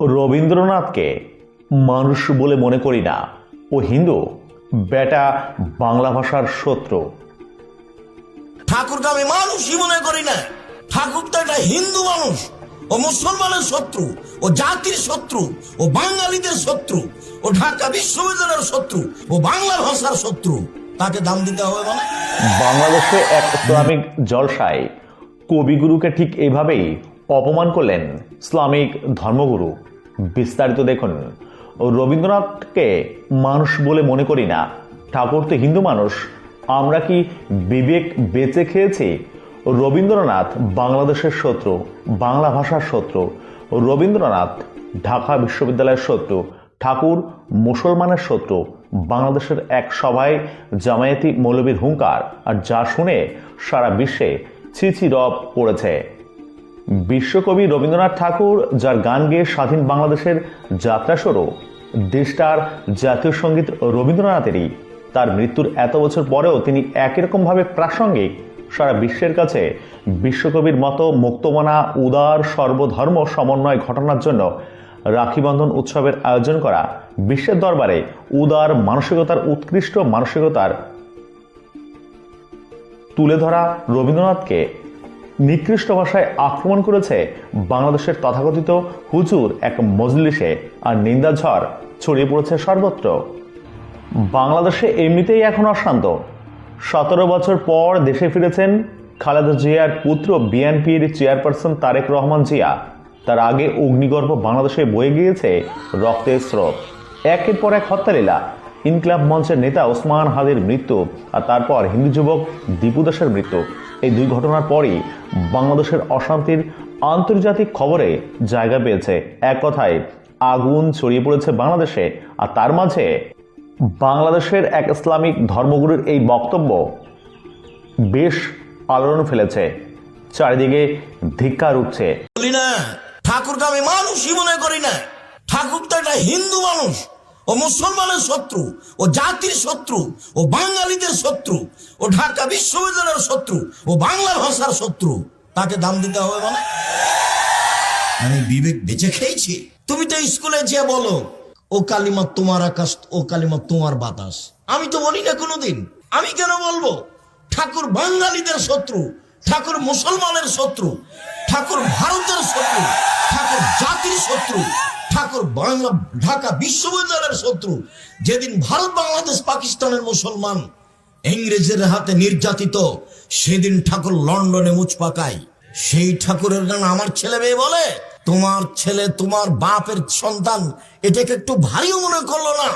রবীন্দ্রনাথকে মানুষ বলে মনে করি না, ও হিন্দু, বেটা বাংলা ভাষার শত্রু। ঠাকুরকে আমি মানুষই মনে করি না। ঠাকুর তো একটা হিন্দু মানুষ, ও মুসলমানের শত্রু, ও জাতির শত্রু, ও বাঙালিদের শত্রু, ও ঢাকা বিশ্ববিদ্যালয়ের শত্রু, ও বাংলা ভাষার শত্রু। তাকে দাম দিতে হবে মানে? বাংলাদেশে এক ইসলামিক জলসায় কবিগুরুকে ঠিক এইভাবেই অপমান করলেন ইসলামিক ধর্মগুরু। বিস্তারিত দেখুন। রবীন্দ্রনাথকে মানুষ বলে মনে করি না, ঠাকুর তো হিন্দু মানুষ, আমরা কি বিবেক বেঁচে খেয়েছি? রবীন্দ্রনাথ বাংলাদেশের শত্রু, বাংলা ভাষার শত্রু। রবীন্দ্রনাথ ঢাকা বিশ্ববিদ্যালয়ের শত্রু, ঠাকুর মুসলমানের শত্রু। বাংলাদেশের এক সভায় জামায়াতি মৌলবীর হুঙ্কার, আর যা শুনে সারা বিশ্বে ছিছি রব পড়েছে। বিশ্বকবি রবীন্দ্রনাথ ঠাকুর, যার গান গেয়ে স্বাধীন বাংলাদেশের যাত্রা শুরু, দেশটার জাতীয় সঙ্গীত রবীন্দ্রনাথেরই, তার মৃত্যুর এত বছর পরেও তিনি একই রকমভাবে প্রাসঙ্গিক। সারা বিশ্বের কাছে বিশ্বকবির মতো মুক্তমনা, উদার, সর্বধর্ম সমন্বয় ঘটনার জন্য রাখি বন্ধন উৎসবের আয়োজন করা, বিশ্বের দরবারে উদার মানসিকতার, উৎকৃষ্ট মানসিকতার তুলে ধরা রবীন্দ্রনাথকে নিকৃষ্ট ভাষায় আক্রমণ করেছে বাংলাদেশের তথাকথিত হুজুর এক মজলিসে, আর নিন্দা ঝড় ছড়িয়ে পড়েছে সর্বত্র। বাংলাদেশে এমনিতেই এখন অশান্ত। 17 বছর পর দেশে ফিরেছেন খালেদা জিয়ার পুত্র, বিএনপির চেয়ারপারসন তারেক রহমান জিয়া। তার আগে অগ্নিগর্ভ বাংলাদেশে বয়ে গিয়েছে রক্তের স্রোত। একের পর এক হত্যালীলা, ইনকিলাব মঞ্চের নেতা ওসমান হাদির মৃত্যু, আর তারপর হিন্দু যুবক দীপু দাসের মৃত্যু। এই দুই ঘটনার পরই বাংলাদেশের অশান্তির আন্তর্জাতিক খবরে জায়গা পেয়েছে। এক কথায় আগুন ছড়িয়ে পড়েছে বাংলাদেশে। আর তার মাঝে বাংলাদেশের এক ইসলামিক ধর্মগুরুর এই বক্তব্য বেশ আলোড়ন ফেলেছে, চারিদিকে ধিক্কার উঠছে। বলি না, ঠাকুরকে আমি মানুষই মনে করি না। ঠাকুর তো একটা হিন্দু মানুষ, ও মুসলমানের শত্রু, ও জাতির শত্রু, ও বাঙালিদের শত্রু, ও ঢাকা বিশ্ববিদ্যালয়ের শত্রু, ও বাংলা ভাষার শত্রু। তাকে দাম দিতে হবে মানে? আমি বিবেক বেঁচে খেয়েছি। তুমি তো স্কুলে যে বলো, ও কালিমা তোমার আকাশ, ও কালিমা তোমার বাতাস। আমি তো বলি না কোনোদিন। আমি কেন বলবো? ঠাকুর বাঙালিদের শত্রু, ঠাকুর মুসলমানের শত্রু, ঠাকুর ভারতের শত্রু, ঠাকুর জাতির শত্রু, ঠাকুর বাংলা ঢাকা বিশ্ববিদ্যালয়ের শত্রু। যেদিন ভারত, বাংলাদেশ, পাকিস্তানের মুসলমান ইংরেজের হাতে নির্যাতিত, সেদিন ঠাকুর লন্ডনে মুচ পাকায়। সেই ঠাকুরের গান আমার ছেলে মেয়ে বলে। তোমার ছেলে তোমার বাপের সন্তান, এটাকে একটু ভারীও মনে করলো না?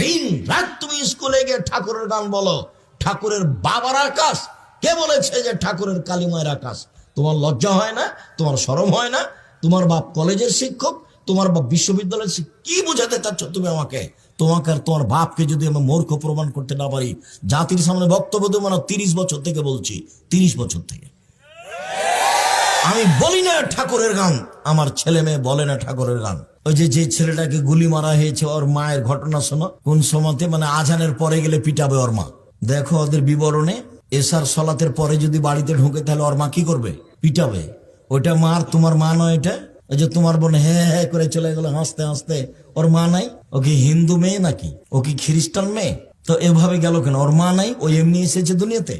দিন রাত তুমি স্কুলে গিয়ে ঠাকুরের গান বলো। ঠাকুরের বাবার আকাশ কে বলেছে যে ঠাকুরের কালিমায়ের আকাশ? তোমার লজ্জা হয় না? তোমার শরম হয় না? তোমার বাপ কলেজের শিক্ষক, তোমার বাপ বিশ্ববিদ্যালয়ের শিক্ষক। কি বোঝাতে চাচ্ছ তুমি আমাকে? তোমাকে আর তোমার বাপকে যদি আমি মূর্খ প্রমাণ করতে না পারি, জাতির সামনে বক্তব্য দেবো না। 30 বছর থেকে বলছি, 30 বছর থেকে আমি বলি না ঠাকুরের গান। আমার ছেলে মেয়ে বলে না ঠাকুরের গান। ওই যে ছেলেটাকে গুলি মারা হয়েছে, ওর মায়ের ঘটনা শোনো। কোন সময়তে মানে আজানের পরে গেলে পিটাবে ওর মা। দেখো ওদের বিবরণে, এশার সলাতের পরে যদি বাড়িতে ঢুকে, তাহলে ওর মা কি করবে? পিটাবে। ওইটা মার, তোমার মা নয় এটা। ওই যে তোমার বোন হ্যাঁ হ্যাঁ করে চলে গেল হাসতে হাসতে, ওর মা নাই? ও কি হিন্দু মেয়ে নাকি? ও কি খ্রিস্টান মেয়ে? তো এভাবে গেল কেন? ওর মা নাই, ও এমনি এসেছে দুনিয়াতে।